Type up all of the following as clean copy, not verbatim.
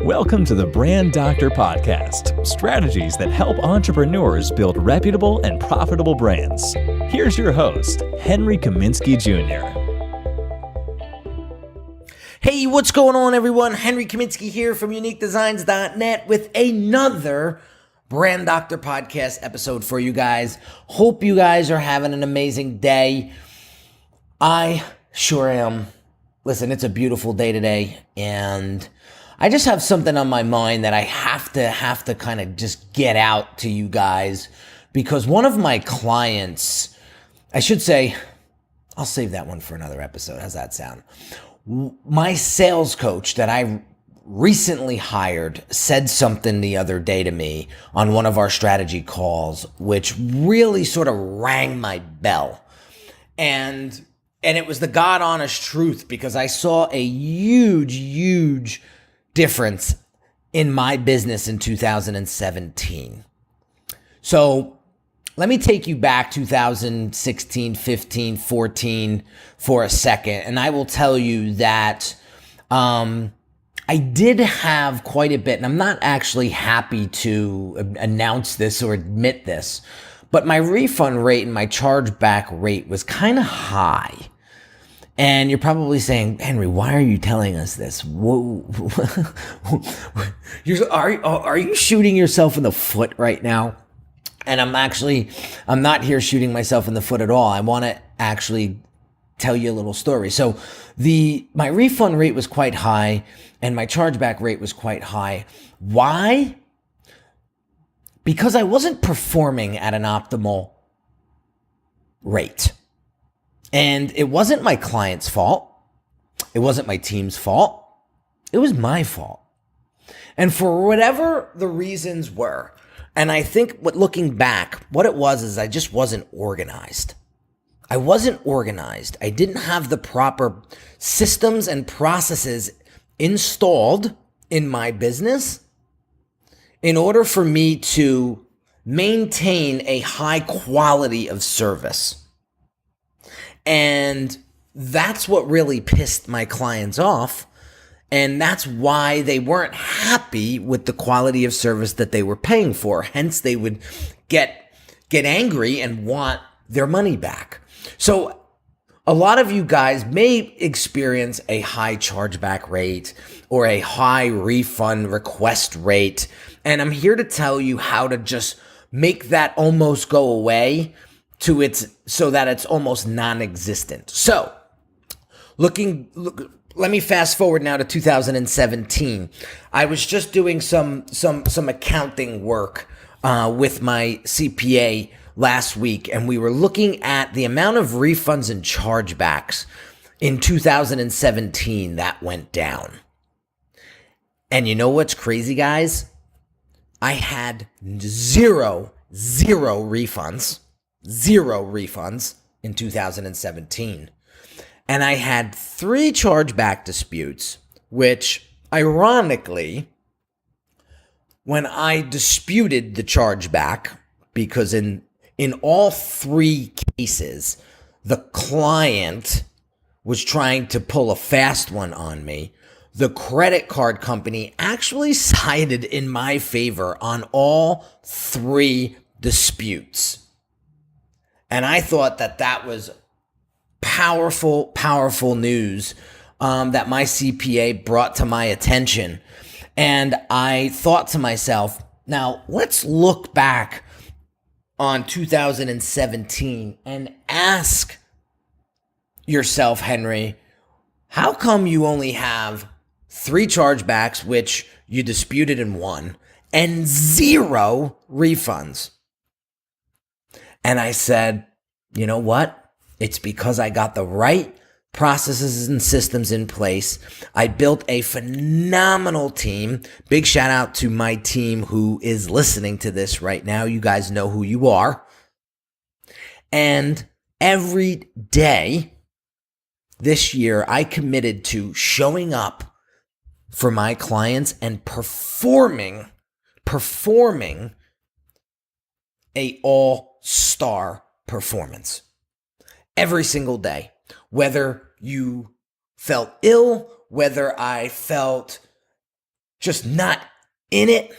Welcome to the Brand Doctor Podcast, strategies that help entrepreneurs build reputable and profitable brands. Here's your host, Henry Kaminski Jr. Hey, what's going on, everyone? Henry Kaminski here from UniqueDesignz.net with another Brand Doctor Podcast episode for you guys. Hope you guys are having an amazing day. I sure am. Listen, it's a beautiful day today, and I just have something on my mind that I have to kind of just get out to you guys, because one of my clients, I should say, I'll save that one for another episode. How's that sound? My sales coach that I recently hired said something the other day to me on one of our strategy calls, which really sort of rang my bell. And it was the God honest truth, because I saw a huge difference in my business in 2017. So let me take you back 2016, 15, 14 for a second. And I will tell you that I did have quite a bit, and I'm not actually happy to announce this or admit this, but my refund rate and my chargeback rate was kind of high. And you're probably saying, Henry, why are you telling us this? Are you shooting yourself in the foot right now? And I'm not here shooting myself in the foot at all. I want to actually tell you a little story. So my refund rate was quite high and my chargeback rate was quite high. Why? Because I wasn't performing at an optimal rate. And it wasn't my client's fault. It wasn't my team's fault. It was my fault. And for whatever the reasons were, and I think looking back, what it was is I just wasn't organized. I wasn't organized. I didn't have the proper systems and processes installed in my business in order for me to maintain a high quality of service. And that's what really pissed my clients off. And that's why they weren't happy with the quality of service that they were paying for. Hence, they would get angry and want their money back. So a lot of you guys may experience a high chargeback rate or a high refund request rate. And I'm here to tell you how to just make that almost go away so that it's almost non-existent. So let me fast forward now to 2017. I was just doing some accounting work with my CPA last week, and we were looking at the amount of refunds and chargebacks in 2017 that went down. And you know what's crazy, guys? I had zero refunds in 2017. And I had 3 chargeback disputes, which ironically, when I disputed the chargeback, because in all 3 cases, the client was trying to pull a fast one on me, the credit card company actually sided in my favor on all 3 disputes. And I thought that was powerful news that my CPA brought to my attention. And I thought to myself, now let's look back on 2017 and ask yourself, Henry, how come you only have 3 chargebacks, which you disputed and won, and 0 refunds? And I said, you know what? It's because I got the right processes and systems in place. I built a phenomenal team. Big shout out to my team who is listening to this right now. You guys know who you are. And every day this year, I committed to showing up for my clients and performing a all-star performance every single day. Whether you felt ill, whether I felt just not in it.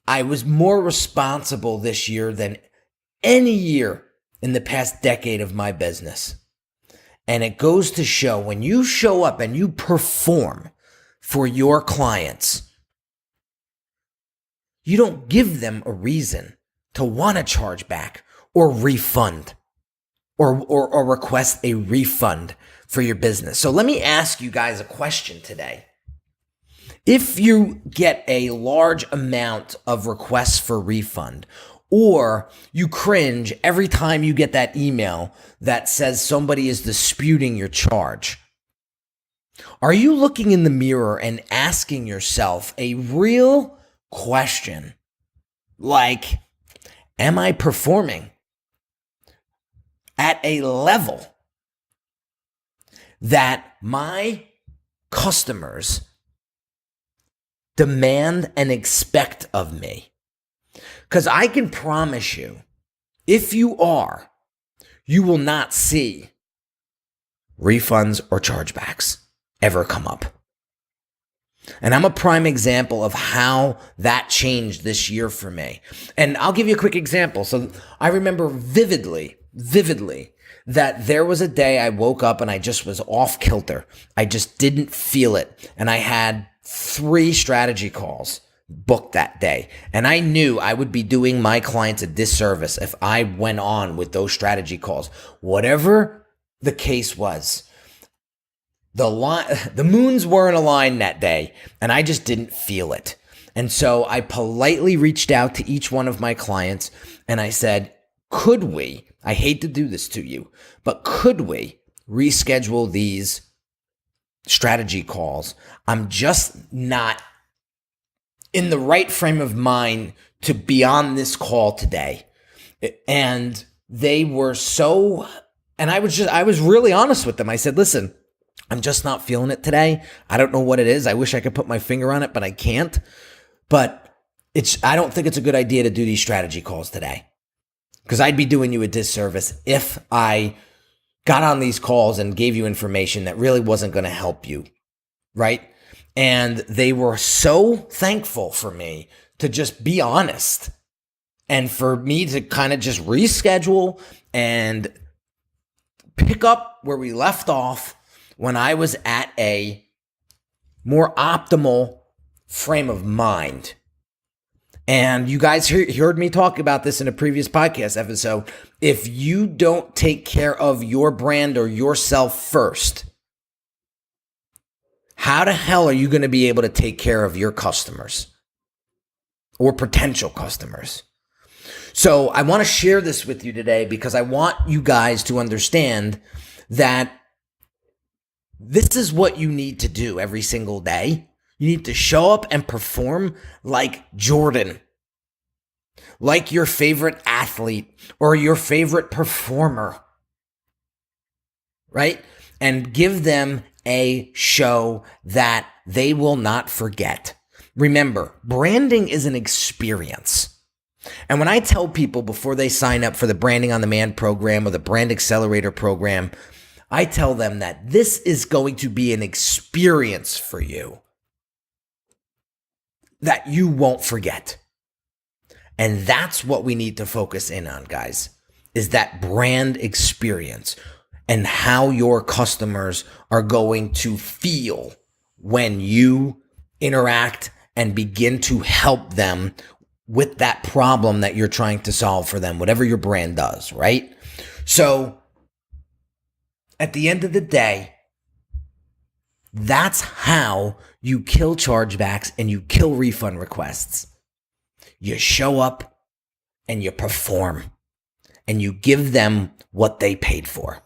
I was more responsible this year than any year in the past decade of my business. And it goes to show when you show up and you perform for your clients, you don't give them a reason to want to charge back or refund or request a refund for your business. So let me ask you guys a question today. If you get a large amount of requests for refund, or you cringe every time you get that email that says somebody is disputing your charge, are you looking in the mirror and asking yourself a real question like, am I performing at a level that my customers demand and expect of me? Because I can promise you, if you are, you will not see refunds or chargebacks ever come up. And I'm a prime example of how that changed this year for me. And I'll give you a quick example. So I remember vividly that there was a day I woke up and I just was off kilter. I just didn't feel it. And I had 3 strategy calls booked that day. And I knew I would be doing my clients a disservice if I went on with those strategy calls. Whatever the case was, the moons weren't aligned that day, and I just didn't feel it. And so I politely reached out to each one of my clients and I said, could we, I hate to do this to you, but could we reschedule these strategy calls? I'm just not in the right frame of mind to be on this call today. And they were and I was really honest with them. I said, listen, I'm just not feeling it today. I don't know what it is. I wish I could put my finger on it, but I can't. But I don't think it's a good idea to do these strategy calls today, because I'd be doing you a disservice if I got on these calls and gave you information that really wasn't going to help you, right? And they were so thankful for me to just be honest and for me to kind of just reschedule and pick up where we left off when I was at a more optimal frame of mind. And you guys heard me talk about this in a previous podcast episode. If you don't take care of your brand or yourself first, how the hell are you going to be able to take care of your customers or potential customers? So I want to share this with you today because I want you guys to understand that this is what you need to do every single day. You need to show up and perform like Jordan, like your favorite athlete or your favorite performer, right? And give them a show that they will not forget. Remember, branding is an experience. And when I tell people before they sign up for the Branding on Demand program or the Brand Accelerator program, I tell them that this is going to be an experience for you that you won't forget. And that's what we need to focus in on, guys, is that brand experience and how your customers are going to feel when you interact and begin to help them with that problem that you're trying to solve for them, whatever your brand does, right? So at the end of the day, that's how you kill chargebacks and you kill refund requests. You show up and you perform and you give them what they paid for.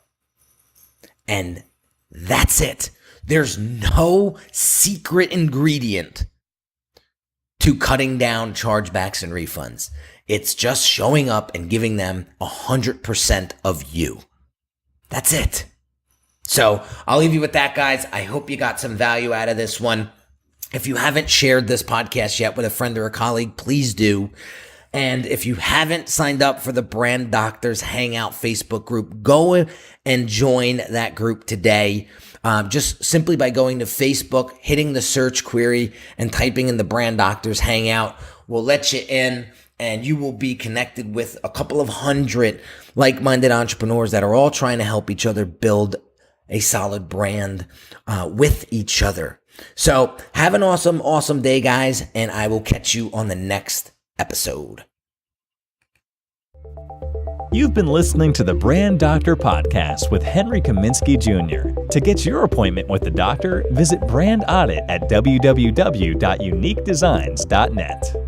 And that's it. There's no secret ingredient to cutting down chargebacks and refunds. It's just showing up and giving them 100% of you. That's it. So I'll leave you with that, guys. I hope you got some value out of this one. If you haven't shared this podcast yet with a friend or a colleague, please do. And if you haven't signed up for the Brand Doctors Hangout Facebook group, go and join that group today. just simply by going to Facebook, hitting the search query, and typing in the Brand Doctors Hangout will let you in, and you will be connected with a couple of hundred like-minded entrepreneurs that are all trying to help each other build a solid brand with each other. So have an awesome day, guys, and I will catch you on the next episode. You've been listening to the Brand Doctor Podcast with Henry Kaminski Jr. To get your appointment with the doctor, visit Brand Audit at www.uniquedesignz.net.